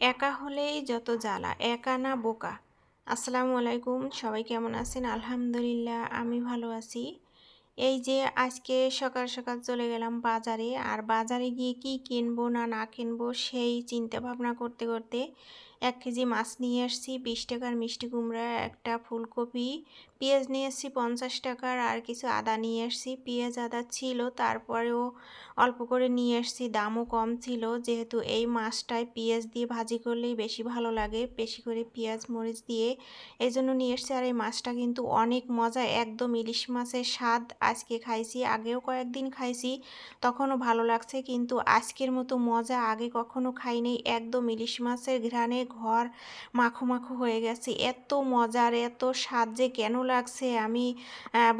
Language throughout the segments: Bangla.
একা হলেই যত জ্বালা, একা না বোকা। আসসালামু আলাইকুম, সবাই কেমন আছেন? আলহামদুলিল্লাহ আমি ভালো আছি। এই যে আজকে সকাল সকাল চলে গেলাম বাজারে, আর বাজারে গিয়ে কি কিনবো না না কিনবো সেই চিন্তা ভাবনা করতে করতে 1 কেজি মাছ নিয়ে আসছি 20 টাকার, মিষ্টি কুমড়া একটা, ফুলকপি, পেঁয়াজ নিয়ে এসছি 50 টাকার, আর কিছু আদা নিয়ে আসছি। পেঁয়াজ আদা ছিল, তারপরেও অল্প করে নিয়ে আসছি, দামও কম ছিল। যেহেতু এই মাছটায় পেঁয়াজ দিয়ে ভাজি করলেই বেশি ভালো লাগে, বেশি করে পেঁয়াজ মরিচ দিয়ে, এই জন্য নিয়ে এসছি। আর এই মাছটা কিন্তু অনেক মজা, একদম ইলিশ মাছের স্বাদ। আজকে খাইছি, আগেও কয়েকদিন খাইছি, তখনও ভালো লাগছে, কিন্তু আজকের মতো মজা আগে কখনো খাইনি। একদম ইলিশ মাছের ঘ্রাণে ঘর মাখো মাখো হয়ে গেছে, এত মজার এত স্বাদ যে কেন লাগছে আমি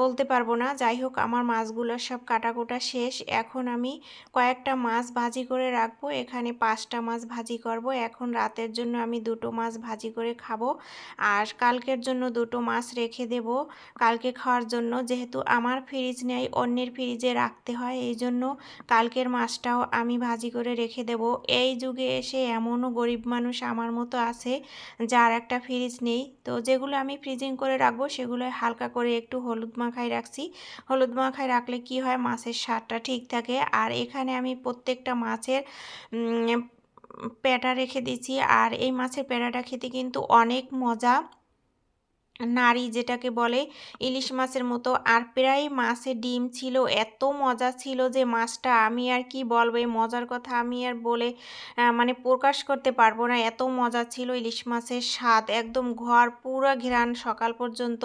বলতে পারবো না। যাই হোক, আমার মাছগুলো সব কাটাকুটা শেষ। এখন আমি কয়েকটা মাছ ভাজি করে রাখবো, এখানে 5টা মাছ ভাজি করব। এখন রাতের জন্য আমি 2টো মাছ ভাজি করে খাবো, আর কালকের জন্য 2টো মাছ রেখে দেব কালকে খাওয়ার জন্য। যেহেতু আমার ফ্রিজ নেই, অন্যের ফ্রিজে রাখতে হয়, এই জন্য কালকের মাছটাও আমি ভাজি করে রেখে দেব। এই যুগে এসে এমনও গরিব মানুষ আমার মতো আছে যার একটা ফ্রিজ নেই, তো যেগুলো আমি ফ্রিজিং করে রাখবো সেগুলো হালকা করে একটু হলুদ মাখায় রাখছি। হলুদ মাখায় রাখলে কি হয়, মাছের স্বাদটা ঠিক থাকে। আর এখানে আমি প্রত্যেকটা মাছের পেটা রেখে দিচ্ছি, আর এই মাছের পেটাটা খেতে কিন্তু অনেক মজা, নাড়ি যেটাকে বলে, ইলিশ মাছের মতো। আর প্রায় মাছে ডিম ছিল, এত মজা ছিল যে মাছটা আমি আর কি বলবো, এই মজার কথা আমি আর বলে মানে প্রকাশ করতে পারবো না, এত মজা ছিল ইলিশ মাছের স্বাদ, একদম ঘর পুরো ঘেরান সকাল পর্যন্ত।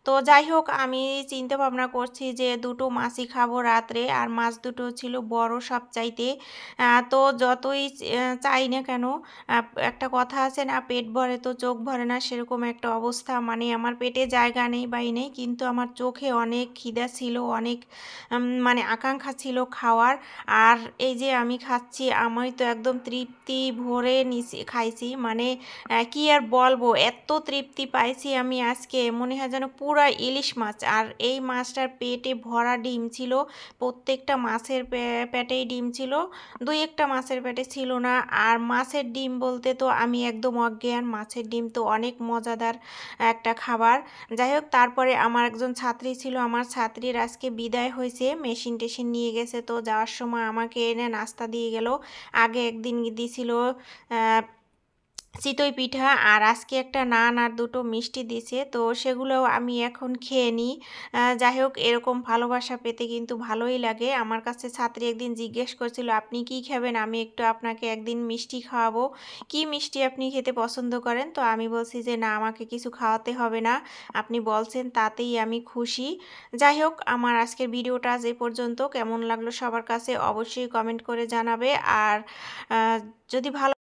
তো যাই হোক, আমি চিন্তা ভাবনা করছি যে 2টো মাছই খাবো রাত্রে, আর মাছ দুটো ছিল বড় সব চাইতে। তো যতই চাই না কেন, একটা কথা আছে না, পেট ভরে তো চোখ ভরে না, সেরকম একটা অবস্থা। মানে আমার পেটে জায়গা নেই বাই নেই, কিন্তু আমার চোখে অনেক খিদা ছিল, অনেক মানে আকাঙ্ক্ষা ছিল খাওয়ার। আর এই যে আমি খাচ্ছি, আমি তো একদম তৃপ্তি ভরে নিছি খাইছি, মানে কি আর বলবো, এত তৃপ্তি পাইছি আমি আজকে, মনে হয় যেন পুরা ইলিশ মাছ। আর এই মাছটার পেটে ভরা ডিম ছিল, প্রত্যেকটা মাছের পেটেই ডিম ছিল, 2-1টা মাছের পেটে ছিল না। আর মাছের ডিম বলতে তো আমি একদম অজ্ঞান, মাছের ডিম তো অনেক মজাদার একটা খাবার। যাই হোক, তারপরে আমার একজন ছাত্রী ছিল, আমার ছাত্রীর আজকে বিদায় হয়েছে, মেশিন টেশিন নিয়ে গেছে, তো যাওয়ার সময় আমাকে এনে নাস্তা দিয়ে গেল। আগে একদিন দিছিল চিতই পিঠা, আর আজকে একটা নান আর 2টো মিষ্টি দিছে, তো সেগুলোও আমি এখন খেয়ে নিই। যাই হোক, এরকম ভালোবাসা পেতে কিন্তু ভালোই লাগে। আমার কাছে ছাত্রী একদিন জিজ্ঞেস করছিল, আপনি কি খাবেন, আমি একটু আপনাকে একদিন মিষ্টি খাওয়াবো, কি মিষ্টি আপনি খেতে পছন্দ করেন? তো আমি বলছি যে না, আমাকে কিছু খাওয়াতে হবে না, আপনি বলছেন তাতেই আমি খুশি। যাই হোক, আমার আজকের ভিডিওটা আজ এ পর্যন্ত। কেমন লাগলো সবার কাছে অবশ্যই কমেন্ট করে জানাবে, আর যদি ভালো